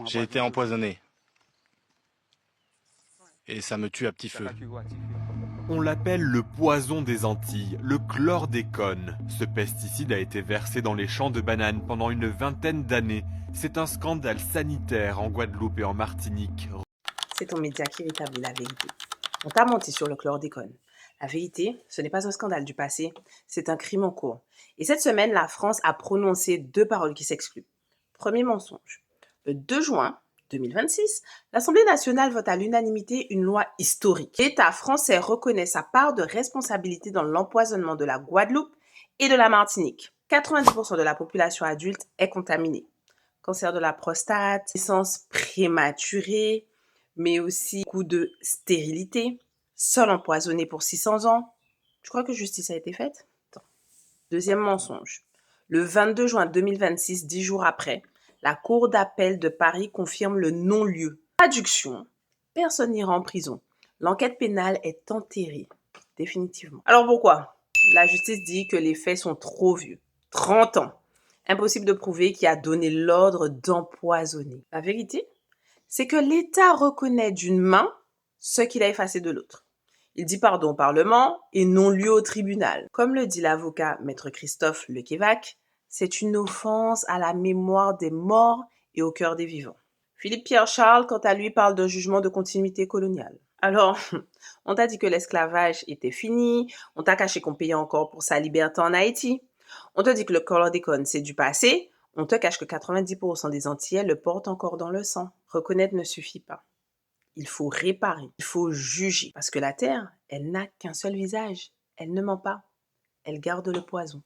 J'ai été empoisonné. Et ça me tue à petit feu. On l'appelle le poison des Antilles, le chlordécone. Ce pesticide a été versé dans les champs de bananes pendant une vingtaine d'années. C'est un scandale sanitaire en Guadeloupe et en Martinique. C'est ton média qui rétablit la vérité. On t'a menti sur le chlordécone. La vérité, ce n'est pas un scandale du passé, c'est un crime en cours. Et cette semaine, la France a prononcé deux paroles qui s'excluent. Premier mensonge. Le 2 juin 2026, l'Assemblée nationale vote à l'unanimité une loi historique. L'État français reconnaît sa part de responsabilité dans l'empoisonnement de la Guadeloupe et de la Martinique. 90% de la population adulte est contaminée. Cancer de la prostate, naissance prématurée, mais aussi coup de stérilité, sol empoisonné pour 600 ans. Je crois que justice a été faite. Attends. Deuxième mensonge. Le 22 juin 2026, 10 jours après, la Cour d'appel de Paris confirme le non-lieu. Traduction. Personne n'ira en prison. L'enquête pénale est enterrée. Définitivement. Alors pourquoi? La justice dit que les faits sont trop vieux. 30 ans. Impossible de prouver qui a donné l'ordre d'empoisonner. La vérité, c'est que l'État reconnaît d'une main ce qu'il a effacé de l'autre. Il dit pardon au Parlement et non-lieu au tribunal. Comme le dit l'avocat Maître Christophe Lequévac, c'est une offense à la mémoire des morts et au cœur des vivants. Philippe Pierre Charles, quant à lui, parle d'un jugement de continuité coloniale. Alors, on t'a dit que l'esclavage était fini, on t'a caché qu'on payait encore pour sa liberté en Haïti, on te dit que le chlordécone c'est du passé, on te cache que 90% des Antillais le portent encore dans le sang. Reconnaître ne suffit pas. Il faut réparer, il faut juger. Parce que la terre, elle n'a qu'un seul visage. Elle ne ment pas. Elle garde le poison.